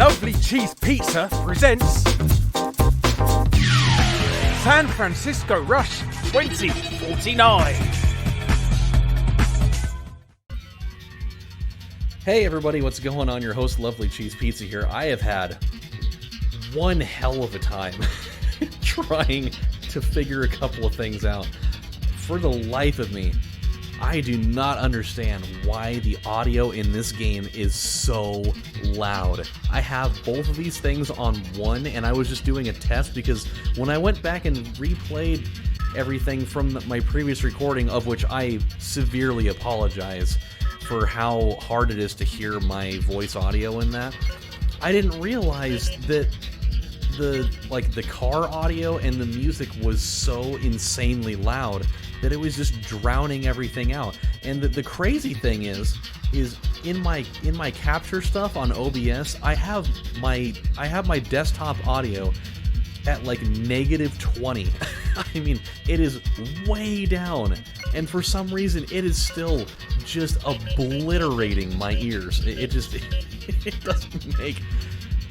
Lovely Cheese Pizza presents San Francisco Rush 2049. Hey everybody, what's going on? Your host, Lovely Cheese Pizza here. I have had one hell of a time trying to figure a couple of things out. For the life of me, I do not understand why the audio in this game is so loud. I have both of these things on one, and I was just doing a test because when I went back and replayed everything from my previous recording, of which I severely apologize for how hard it is to hear my voice audio in that, I didn't realize that the car audio and the music was so insanely loud that it was just drowning everything out. And the crazy thing is in my capture stuff on OBS, I have my desktop audio at like -20. I mean, it is way down, and for some reason it is still just obliterating my ears. It doesn't make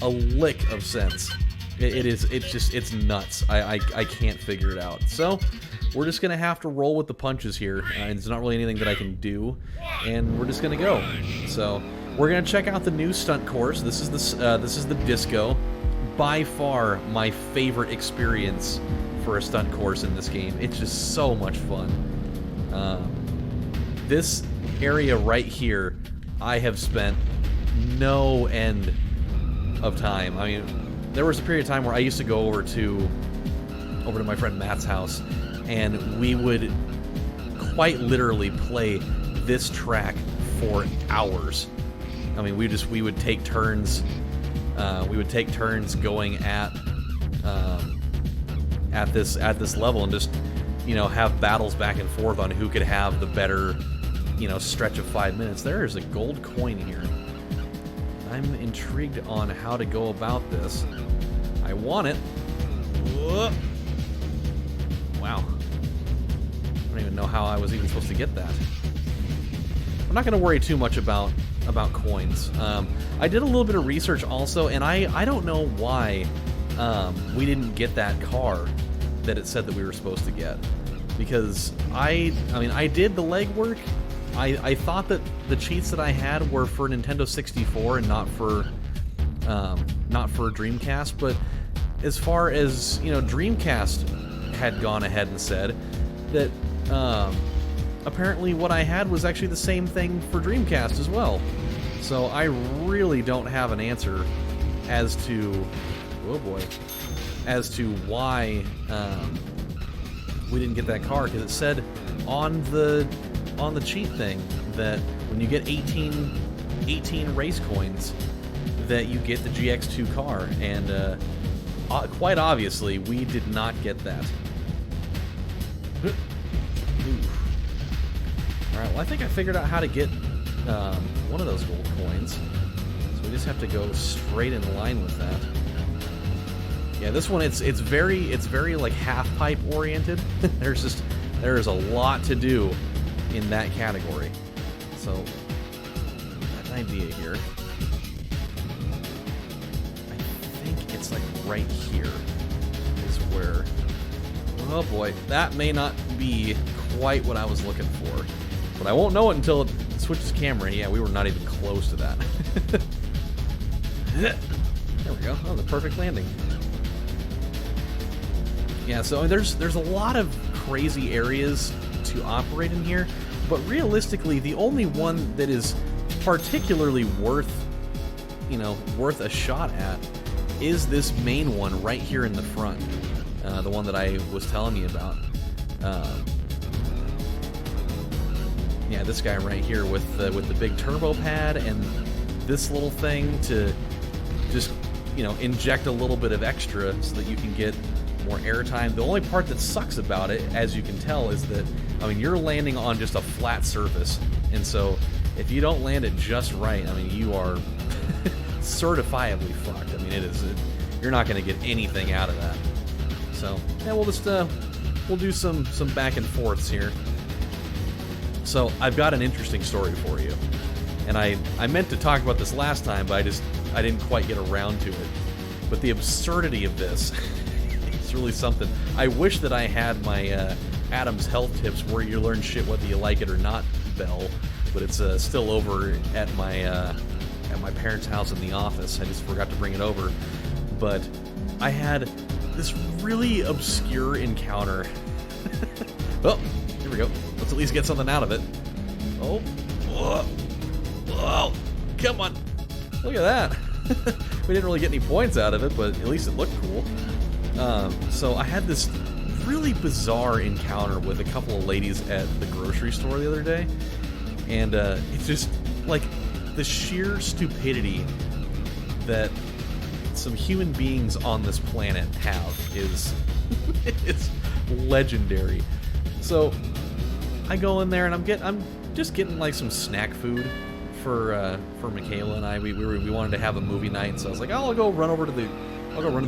a lick of sense. It's nuts. I can't figure it out. So we're just gonna have to roll with the punches here. There's not really anything that I can do, and we're just gonna go. So we're gonna check out the new stunt course. This is the disco. By far my favorite experience for a stunt course in this game. It's just so much fun. This area right here, I have spent no end of time. I mean, there was a period of time where I used to go over to my friend Matt's house, and we would quite literally play this track for hours. I mean, we would take turns. We would take turns going at this level, and just, you know, have battles back and forth on who could have the better, you know, stretch of 5 minutes. There is a gold coin here. I'm intrigued on how to go about this. I want it. Whoa. Wow. I don't even know how I was even supposed to get that. I'm not going to worry too much about coins. I did a little bit of research also, and I don't know why we didn't get that car that it said that we were supposed to get. Because I mean, I did the legwork. I thought that the cheats that I had were for Nintendo 64 and not for Dreamcast. But as far as, you know, Dreamcast had gone ahead and said that apparently what I had was actually the same thing for Dreamcast as well. So I really don't have an answer as to, oh boy, as to why we didn't get that car, because it said on the cheat thing that when you get 18 race coins that you get the GX2 car, and quite obviously we did not get that. Alright, well, I think I figured out how to get one of those gold coins. So we just have to go straight in line with that. Yeah, this one, it's very like half pipe oriented. There's a lot to do in that category. So I have an idea here. I think it's like right here is where, oh boy, that may not be quite what I was looking for. But I won't know it until it switches camera. Yeah, we were not even close to that. There we go. Oh, the perfect landing. Yeah, so there's a lot of crazy areas to operate in here, but realistically, the only one that is particularly worth a shot at is this main one right here in the front, the one that I was telling you about. Yeah, this guy right here with the big turbo pad and this little thing to just, you know, inject a little bit of extra so that you can get more airtime. The only part that sucks about it, as you can tell, is that, I mean, you're landing on just a flat surface, and so if you don't land it just right, I mean, you are certifiably fucked. I mean, you're not going to get anything out of that. So yeah, we'll do some back and forths here. So I've got an interesting story for you. And I meant to talk about this last time, but I didn't quite get around to it. But the absurdity of this is really something. I wish that I had my Adam's Health Tips where you learn shit whether you like it or not bell, but it's still over at my parents' house in the office. I just forgot to bring it over. But I had this really obscure encounter. Oh, here we go. Let's at least get something out of it. Oh, come on. Look at that. We didn't really get any points out of it, but at least it looked cool. So I had this really bizarre encounter with a couple of ladies at the grocery store the other day. And it's just, like, the sheer stupidity that some human beings on this planet have is it's legendary. So I go in there and I'm just getting like some snack food for Michaela and I. We wanted to have a movie night, so I was like, oh, I'll go run to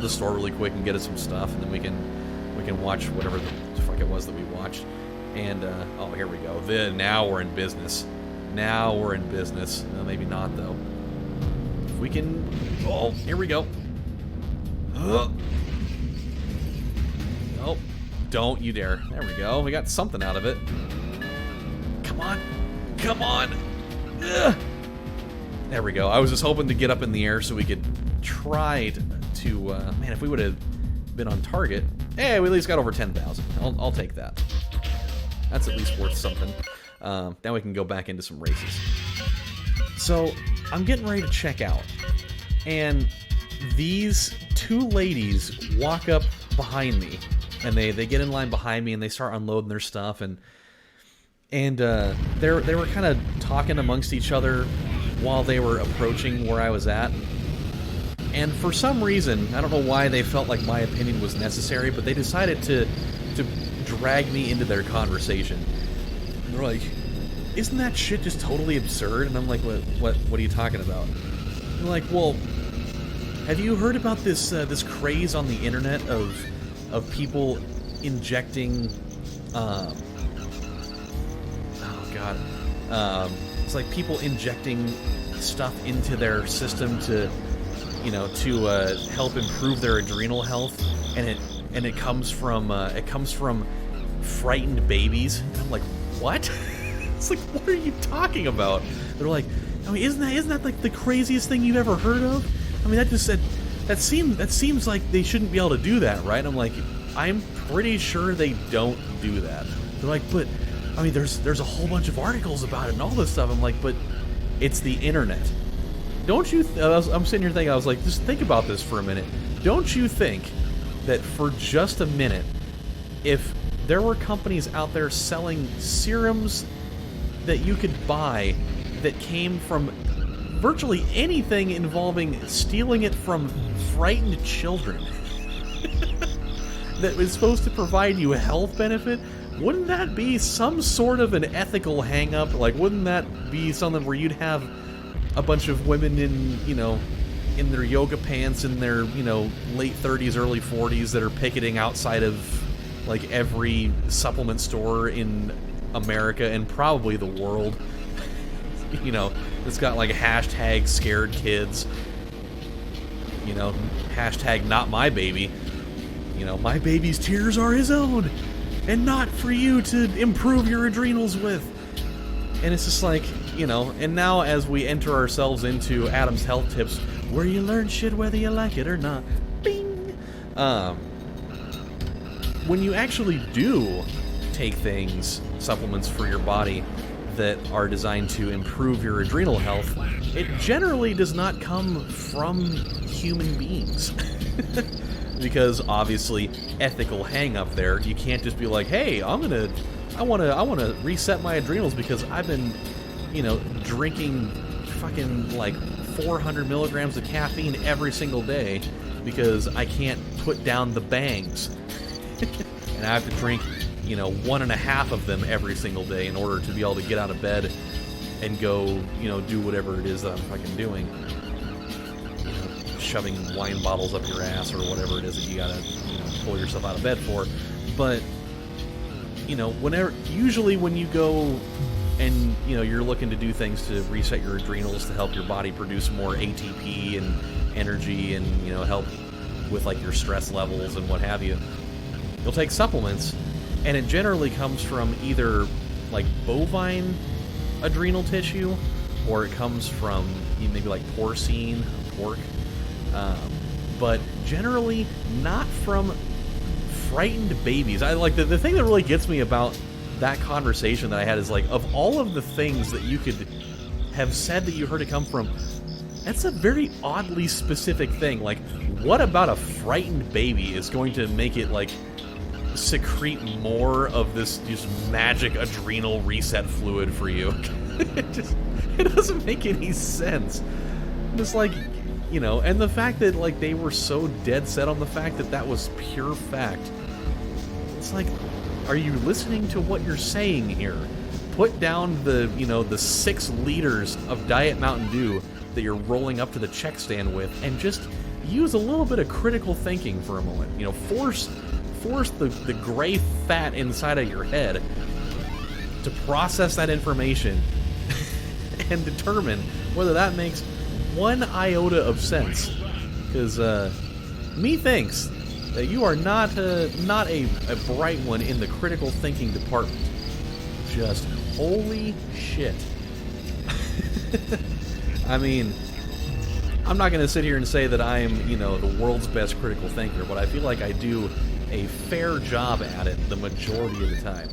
the store really quick and get us some stuff, and then we can watch whatever the fuck it was that we watched. And oh, here we go. Now we're in business. Now we're in business. Maybe not though. If we can. Oh, here we go. Oh, don't you dare. There we go. We got something out of it. Come on. Come on. Ugh. There we go. I was just hoping to get up in the air so we could try to man, if we would have been on target. Hey, we at least got over 10,000. I'll take that. That's at least worth something. Now we can go back into some races. So, I'm getting ready to check out. And these two ladies walk up behind me. And they get in line behind me and they start unloading their stuff. And they were kind of talking amongst each other while they were approaching where I was at. And for some reason, I don't know why they felt like my opinion was necessary, but they decided to drag me into their conversation. And they're like, isn't that shit just totally absurd? And I'm like, what are you talking about? And they're like, well, have you heard about this this craze on the internet of people injecting oh god, it's like people injecting stuff into their system to help improve their adrenal health, and it comes from frightened babies. And I'm like, what? It's like, what are you talking about? They're like, I mean, isn't that like the craziest thing you've ever heard of? I mean, that seems like they shouldn't be able to do that, right? I'm like, I'm pretty sure they don't do that. They're like, but I mean, there's a whole bunch of articles about it and all this stuff. I'm like, but it's the internet. Don't you? I'm sitting here thinking, I was like, just think about this for a minute. Don't you think that for just a minute, if there were companies out there selling serums that you could buy that came from virtually anything involving stealing it from frightened children that was supposed to provide you a health benefit, wouldn't that be some sort of an ethical hang-up? Like, wouldn't that be something where you'd have a bunch of women in their yoga pants in their, late 30s, early 40s that are picketing outside of, like, every supplement store in America and probably the world? It's got, like, hashtag scared kids. Hashtag not my baby. My baby's tears are his own, and not for you to improve your adrenals with. And it's just like, and now as we enter ourselves into Adam's Health Tips, where you learn shit whether you like it or not. Bing! When you actually do take things, supplements for your body that are designed to improve your adrenal health, it generally does not come from human beings. Because obviously, ethical hang up there. You can't just be like, hey, I want to reset my adrenals because I've been, drinking fucking like 400 milligrams of caffeine every single day because I can't put down the bangs. And I have to drink, 1.5 of them every single day in order to be able to get out of bed and go, do whatever it is that I'm fucking doing. Shoving wine bottles up your ass or whatever it is that you gotta, pull yourself out of bed for. But, usually when you go and you're looking to do things to reset your adrenals to help your body produce more ATP and energy, and help with like your stress levels and what have you, you'll take supplements, and it generally comes from either like bovine adrenal tissue, or it comes from maybe like porcine, pork, but generally not from frightened babies. I like the thing that really gets me about that conversation that I had is like, of all of the things that you could have said that you heard it come from, that's a very oddly specific thing. Like, what about a frightened baby is going to make it like secrete more of this just magic adrenal reset fluid for you? It doesn't make any sense. It's like, and the fact that like they were so dead set on the fact that that was pure fact. It's like, are you listening to what you're saying here? Put down the, the 6 liters of Diet Mountain Dew that you're rolling up to the check stand with, and just use a little bit of critical thinking for a moment. Force the gray fat inside of your head to process that information and determine whether that makes one iota of sense. Because me thinks that you are not a bright one in the critical thinking department. Just holy shit. I mean, I'm not going to sit here and say that I'm, the world's best critical thinker, but I feel like I do a fair job at it the majority of the time.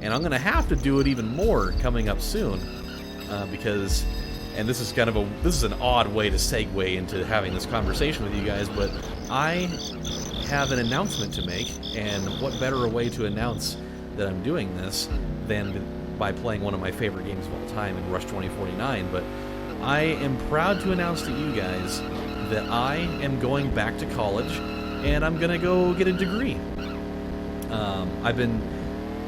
And I'm going to have to do it even more coming up soon, because, and this is an odd way to segue into having this conversation with you guys, but I have an announcement to make, and what better a way to announce that I'm doing this than by playing one of my favorite games of all time in Rush 2049. But I am proud to announce to you guys that I am going back to college, and I'm gonna go get a degree. I've been,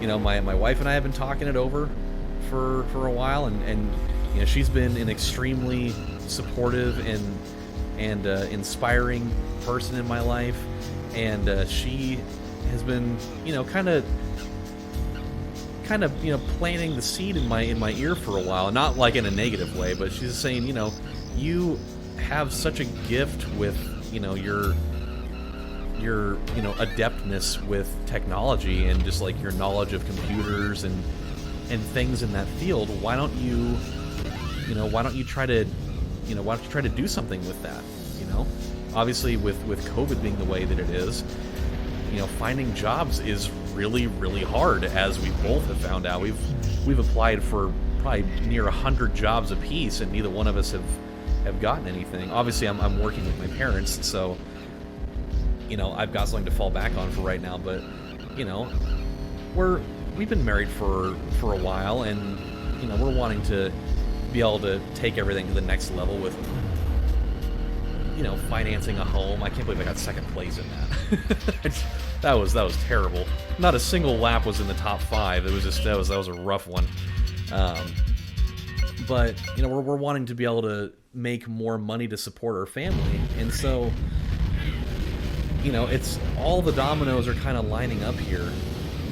my wife and I have been talking it over for a while, and she's been an extremely supportive and inspiring person in my life, and she has been, kind of planting the seed in my ear for a while, not like in a negative way, but she's saying, you have such a gift with, your adeptness with technology and just like your knowledge of computers and things in that field. Why don't you try to do something with that? Obviously with COVID being the way that it is, finding jobs is really, really hard, as we both have found out. We've applied for probably near 100 jobs apiece, and neither one of us have gotten anything. Obviously, I'm working with my parents, so I've got something to fall back on for right now. But we've been married for a while, and we're wanting to be able to take everything to the next level with financing a home. I can't believe I got second place in that. that was terrible. Not a single lap was in the top 5. It was just that was a rough one. But we're wanting to be able to make more money to support our family, and so it's all the dominoes are kind of lining up here.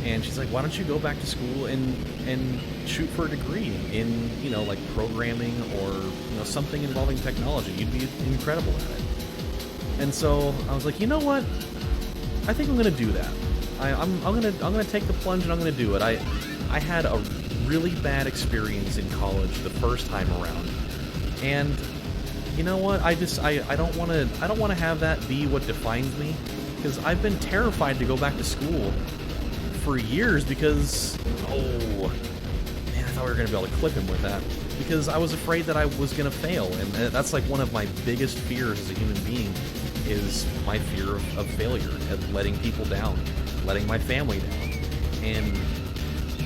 And she's like, why don't you go back to school and shoot for a degree in, like programming or, something involving technology. You'd be incredible at it. And so I was like, you know what? I think I'm going to do that. I'm going to take the plunge, and I'm going to do it. I had a really bad experience in college the first time around. And you know what? I don't want to have that be what defines me, because I've been terrified to go back to school for years because, man, I thought we were going to be able to clip him with that, because I was afraid that I was going to fail, and that's like one of my biggest fears as a human being, is my fear of failure, of letting people down, letting my family down. And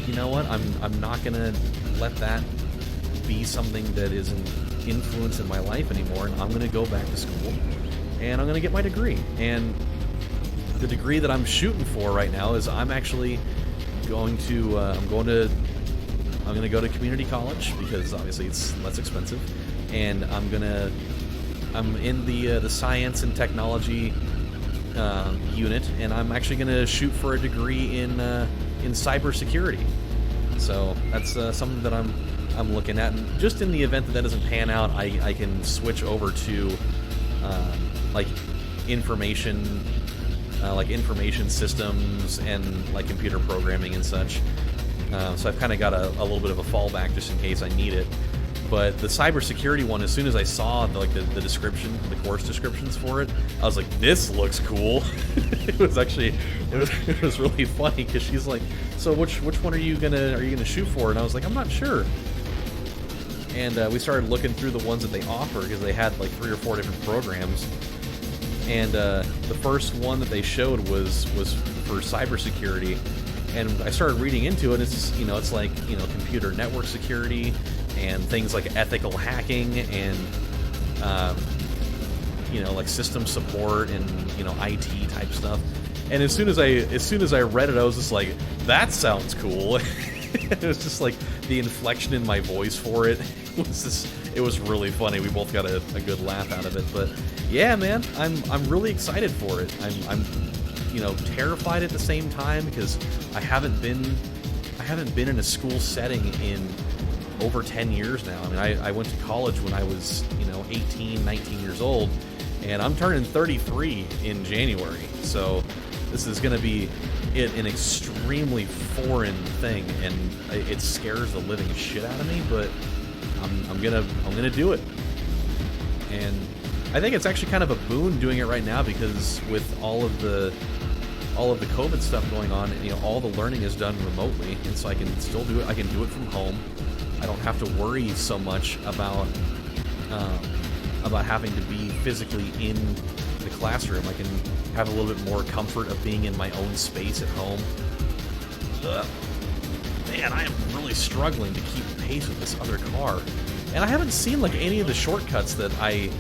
you know what? I'm not going to let that be something that is an influence in my life anymore, and I'm going to go back to school, and I'm going to get my degree. And the degree that I'm shooting for right now is I'm actually going to I'm going to go to community college, because obviously it's less expensive, and I'm in the science and technology unit, and I'm actually going to shoot for a degree in cybersecurity. So that's something that I'm looking at. And just in the event that doesn't pan out, I can switch over to like information systems and like computer programming and such. So I've kind of got a little bit of a fallback just in case I need it. But the cybersecurity one, as soon as I saw the description, the course descriptions for it, I was like, "This looks cool." It was really funny because she's like, "So which one are you gonna shoot for?" And I was like, "I'm not sure." And we started looking through the ones that they offer because they had like 3 or 4 different programs. And the first one that they showed was for cybersecurity. And I started reading into it. It's like computer network security and things like ethical hacking and like system support and IT type stuff. And as soon as I read it, I was just like, that sounds cool. It was just like the inflection in my voice for it was really funny. We both got a good laugh out of it. But yeah, man, I'm really excited for it. I'm terrified at the same time because I haven't been in a school setting in over 10 years now. I mean, I went to college when I was 18, 19 years old, and I'm turning 33 in January. So this is going to be an extremely foreign thing, and it scares the living shit out of me. But I'm gonna do it, and I think it's actually kind of a boon doing it right now because with all of the COVID stuff going on, all the learning is done remotely, and so I can still do it. I can do it from home. I don't have to worry so much about having to be physically in the classroom. I can have a little bit more comfort of being in my own space at home. Man, I am really struggling to keep pace with this other car, and I haven't seen like any of the shortcuts that I've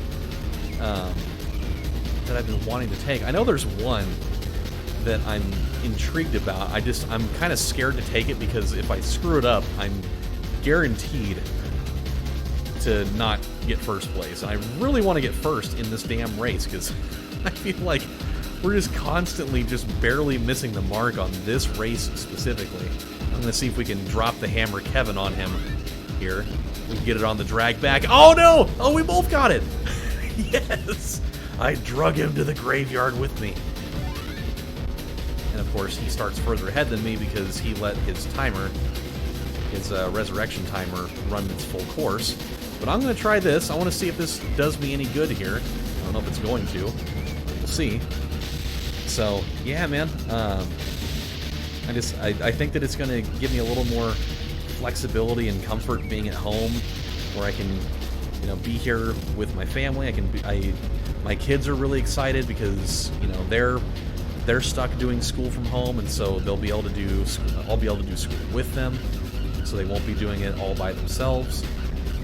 been wanting to take. I know there's one that I'm intrigued about. I'm kind of scared to take it because if I screw it up, I'm guaranteed to not get first place. And I really want to get first in this damn race because I feel like we're just constantly just barely missing the mark on this race specifically. I'm going to see if we can drop the hammer Kevin on him here. We can get it on the drag back. Oh no! Oh, we both got it! Yes! I drug him to the graveyard with me. And of course, he starts further ahead than me because he let his timer, his resurrection timer, run its full course. But I'm going to try this. I want to see if this does me any good here. I don't know if it's going to. We'll see. So, yeah, man. I think that it's going to give me a little more flexibility and comfort being at home, where I can, be here with my family. My kids are really excited because they're stuck doing school from home, and so I'll be able to do school with them, so they won't be doing it all by themselves.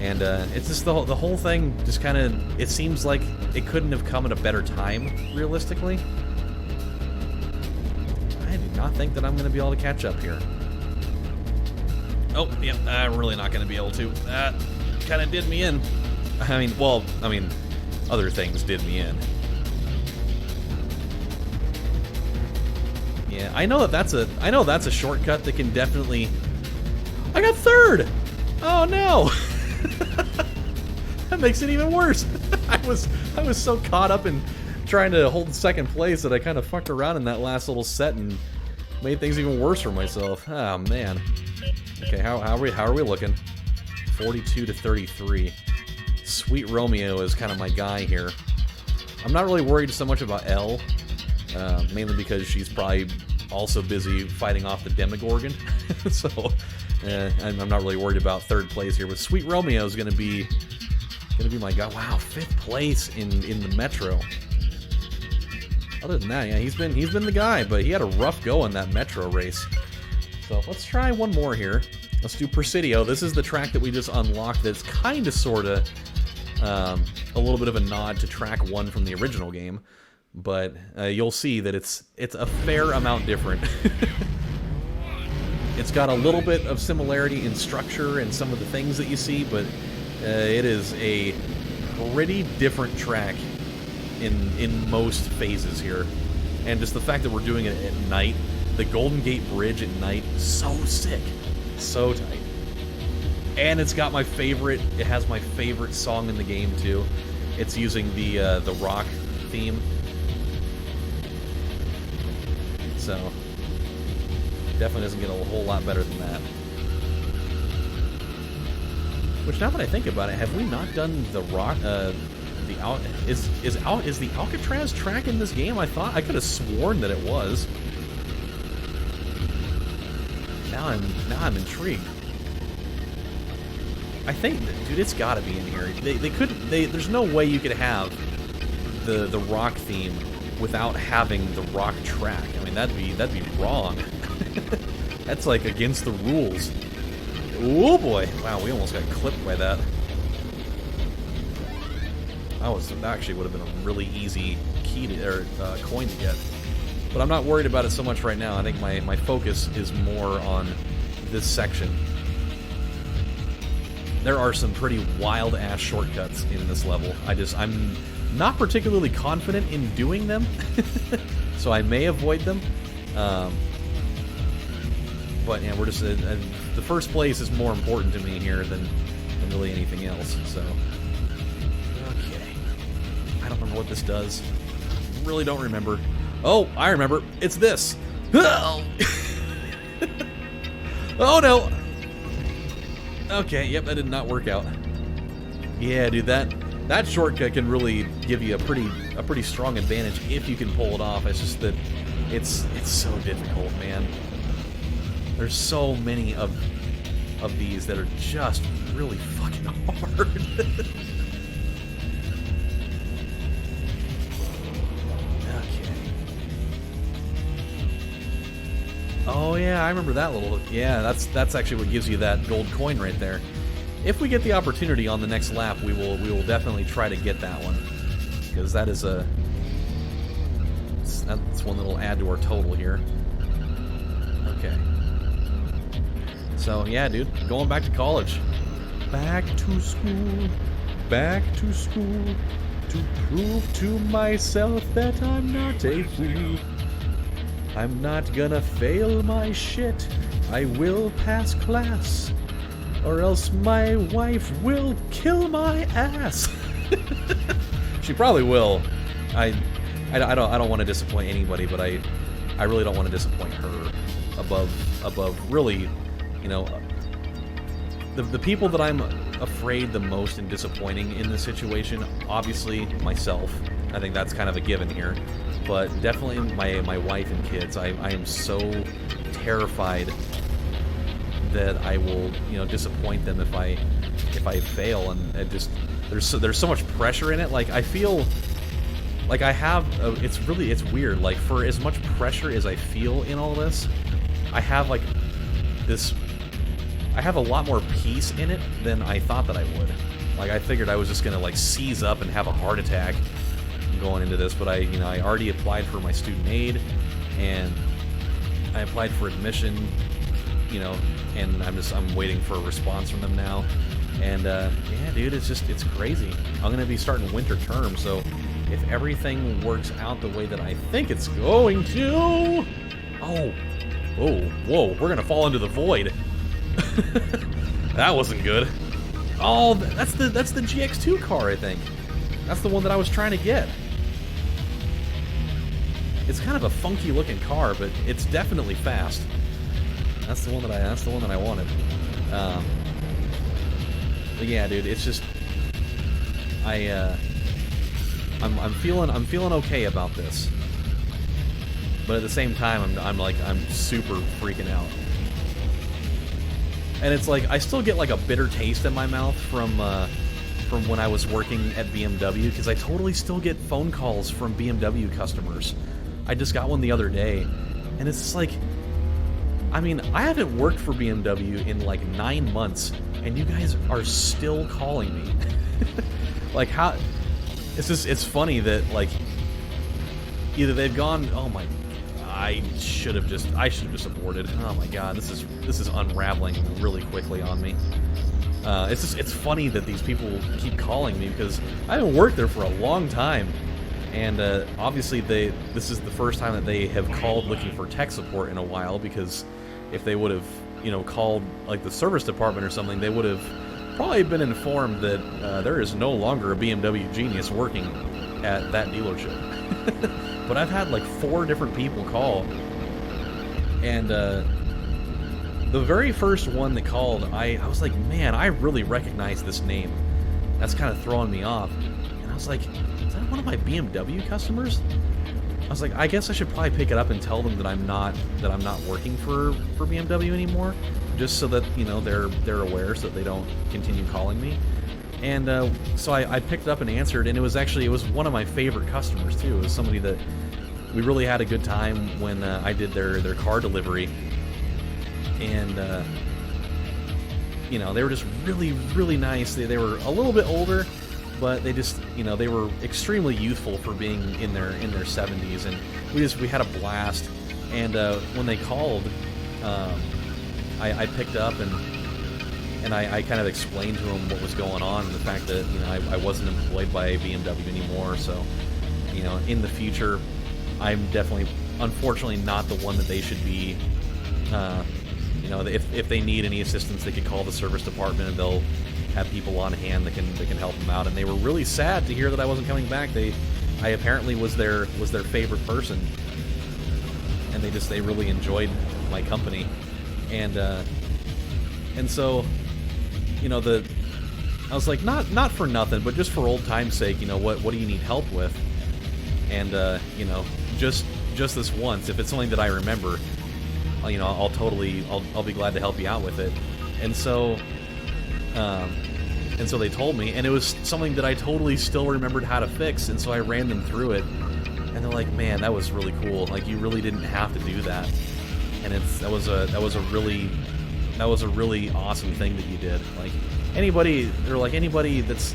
And it's just the whole thing just kind of, it seems like it couldn't have come at a better time, realistically. I do not think that I'm going to be able to catch up here. Oh, yeah, I'm really not going to be able to. That kind of did me in. Other things did me in. Yeah, I know that's a shortcut that can definitely. I got third. Oh no. That makes it even worse. I was so caught up in trying to hold second place that I kind of fucked around in that last little set and made things even worse for myself. Oh man. Okay, how are we looking? 42 to 33. Sweet Romeo is kind of my guy here. I'm not really worried so much about Elle, mainly because she's probably also busy fighting off the Demogorgon. So I'm not really worried about third place here. But Sweet Romeo is gonna be my guy. Wow, 5th place in the Metro. Other than that, yeah, he's been the guy, but he had a rough go in that Metro race. So let's try one more here. Let's do Presidio. This is the track that we just unlocked that's kind of, sort of, a little bit of a nod to track 1 from the original game. But you'll see that it's a fair amount different. It's got a little bit of similarity in structure and some of the things that you see, but it is a pretty different track in most phases here. And just the fact that we're doing it at night, the Golden Gate Bridge at night, so sick. So tight. And it's got my favorite, it has my favorite song in the game too. It's using the rock theme. So, definitely doesn't get a whole lot better than that. Which, now that I think about it, have we not done the rock, is the Alcatraz track in this game? I could have sworn that it was. Now I'm intrigued. I think, dude, it's got to be in here. There's no way you could have the rock theme without having the rock track. I mean, that'd be wrong. That's like against the rules. Oh boy! Wow, we almost got clipped by that. That actually would have been a really easy key to, or coin to get. But I'm not worried about it so much right now. I think my focus is more on this section. There are some pretty wild-ass shortcuts in this level. I'm not particularly confident in doing them, so I may avoid them. But yeah, we're just... the first place is more important to me here than really anything else, so... Okay. I don't remember what this does. Really don't remember. Oh, I remember. It's this. Oh, oh no! Okay, yep, that did not work out. Yeah, dude, that shortcut can really give you a pretty strong advantage if you can pull it off. It's just that it's so difficult, man. There's so many of these that are just really fucking hard. Okay. Oh yeah, I remember that little. Yeah, that's actually what gives you that gold coin right there. If we get the opportunity on the next lap, we will definitely try to get that one, because that's one that'll add to our total here. Okay. So yeah, dude, going back to college, back to school, to prove to myself that I'm not a fool. I'm not gonna fail my shit. I will pass class, or else my wife will kill my ass. She probably will. I don't want to disappoint anybody, but I really don't want to disappoint her above really, you know, the people that I'm afraid the most in disappointing in this situation. Obviously myself. I think that's kind of a given here. But definitely my wife and kids. I am so terrified that I will, you know, disappoint them if I fail, and it just there's so much pressure in it. Like, I feel like I have it's weird. Like, for as much pressure as I feel in all this, I have like this. I have a lot more peace in it than I thought that I would. Like, I figured I was just gonna like seize up and have a heart attack going into this, but I already applied for my student aid, and I applied for admission, you know, and I'm waiting for a response from them now. And yeah, dude, it's crazy. I'm gonna be starting winter term, so if everything works out the way that I think it's going to, whoa, we're gonna fall into the void. That wasn't good. Oh, that's the GX2 car, I think. That's the one that I was trying to get. It's kind of a funky looking car, but it's definitely fast. That's the one that I wanted. But yeah, dude, it's just I'm feeling okay about this. But at the same time, I'm super freaking out. And it's like I still get like a bitter taste in my mouth from when I was working at BMW, because I totally still get phone calls from BMW customers. I just got one the other day, and it's just like, I mean, I haven't worked for BMW in like 9 months, and you guys are still calling me. Like, how? It's funny that like either they've gone, oh my, I should have just aborted. Oh my god, this is unraveling really quickly on me. It's funny that these people keep calling me, because I haven't worked there for a long time, and obviously this is the first time that they have called looking for tech support in a while, because if they would have called like the service department or something, they would have probably been informed that there is no longer a BMW genius working at that dealership. But I've had like 4 different people call, and the very first one that called, I was like, man, I really recognize this name. That's kind of throwing me off. And I was like, is that one of my BMW customers? I was like, I guess I should probably pick it up and tell them that I'm not working for BMW anymore, just so that they're aware, so that they don't continue calling me. And so I picked it up and answered, and it was one of my favorite customers too. It was somebody that we really had a good time when I did their car delivery, and they were just really, really nice. They were a little bit older, but they just, they were extremely youthful for being in their 70s, and we had a blast. And when they called, I picked up and I kind of explained to them what was going on, and the fact that I wasn't employed by BMW anymore. So in the future, I'm definitely, unfortunately, not the one that they should be. If they need any assistance, they could call the service department, and they'll have people on hand that can help them out. And they were really sad to hear that I wasn't coming back. I apparently was their favorite person, and they really enjoyed my company. And so I was like, not for nothing, but just for old time's sake, what do you need help with? And just this once, if it's something that I remember, I'll be glad to help you out with it. And so they told me, and it was something that I totally still remembered how to fix, and so I ran them through it, and they're like, man, that was really cool. Like, you really didn't have to do that. And that was a really awesome thing that you did. Like, anybody that's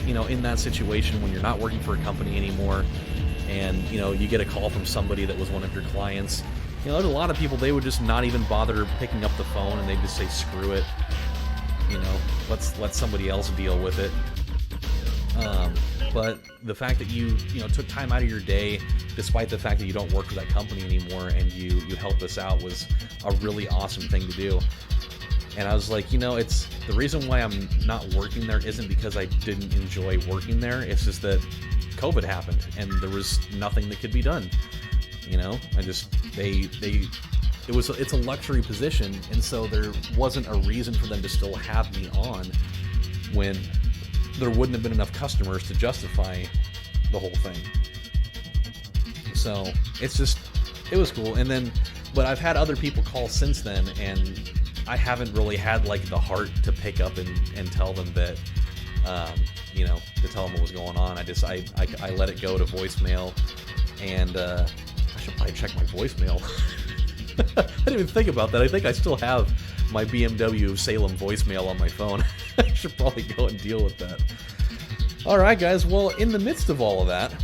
in that situation when you're not working for a company anymore, and you get a call from somebody that was one of your clients, there's a lot of people, they would just not even bother picking up the phone, and they just say, screw it, let's let somebody else deal with it. But the fact that you took time out of your day, despite the fact that you don't work for that company anymore, and you helped us out, was a really awesome thing to do. And I was like, it's the reason why I'm not working there isn't because I didn't enjoy working there. It's just that COVID happened, and there was nothing that could be done. It's a luxury position, and so there wasn't a reason for them to still have me on when there wouldn't have been enough customers to justify the whole thing. So it was cool. And then, but I've had other people call since then, and I haven't really had like the heart to pick up and tell them that, to tell them what was going on. I let it go to voicemail, and I should probably check my voicemail. I didn't even think about that. I think I still have my BMW of Salem voicemail on my phone. I should probably go and deal with that. Alright guys, well, in the midst of all of that,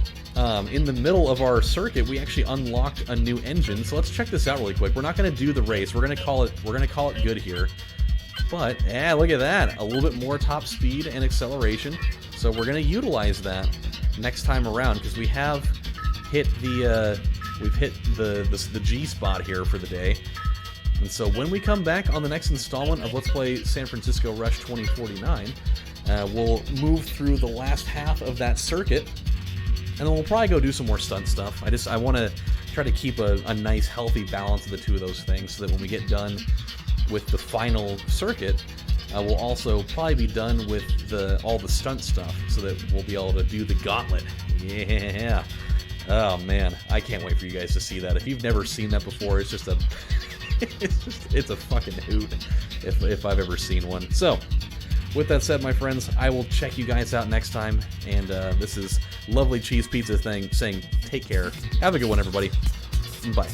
in the middle of our circuit, we actually unlocked a new engine. So let's check this out really quick. We're not going to do the race. We're going to call it good here. But, look at that. A little bit more top speed and acceleration. So we're going to utilize that next time around, because we have hit we've hit the G spot here for the day. And so when we come back on the next installment of Let's Play San Francisco Rush 2049, we'll move through the last half of that circuit, and then we'll probably go do some more stunt stuff. I want to try to keep a nice, healthy balance of the two of those things, so that when we get done with the final circuit, we'll also probably be done with all the stunt stuff, so that we'll be able to do the gauntlet. Yeah. Oh man, I can't wait for you guys to see that. If you've never seen that before, it's just a it's a fucking hoot if I've ever seen one. So, with that said, my friends, I will check you guys out next time. And this is Lovely Cheese Pizza saying take care. Have a good one, everybody. Bye.